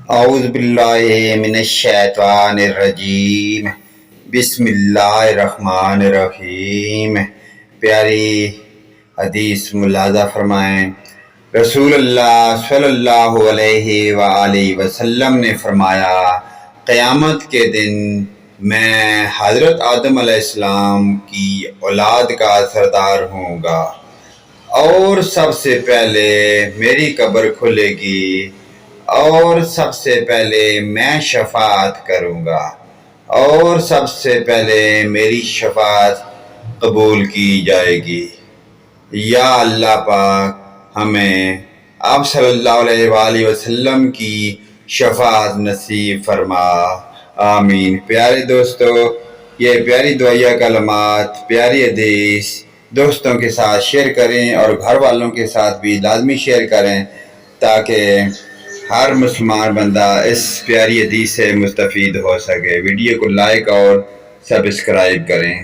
اعوذ باللہ من الشیطان الرجیم، بسم اللہ الرحمن الرحیم۔ پیاری حدیث ملاحظہ فرمائیں، رسول اللہ صلی اللہ علیہ وآلہ وسلم نے فرمایا، قیامت کے دن میں حضرت آدم علیہ السلام کی اولاد کا سردار ہوں گا اور سب سے پہلے میری قبر کھلے گی اور سب سے پہلے میں شفاعت کروں گا اور سب سے پہلے میری شفاعت قبول کی جائے گی۔ یا اللہ پاک ہمیں آپ صلی اللہ علیہ وآلہ وسلم کی شفاعت نصیب فرما، آمین۔ پیارے دوستو، یہ پیاری دعائیہ کلمات، پیاری حدیث دوستوں کے ساتھ شیئر کریں اور گھر والوں کے ساتھ بھی لازمی شیئر کریں تاکہ ہر مسلمان بندہ اس پیاری حدیث سے مستفید ہو سکے۔ ویڈیو کو لائک اور سبسکرائب کریں۔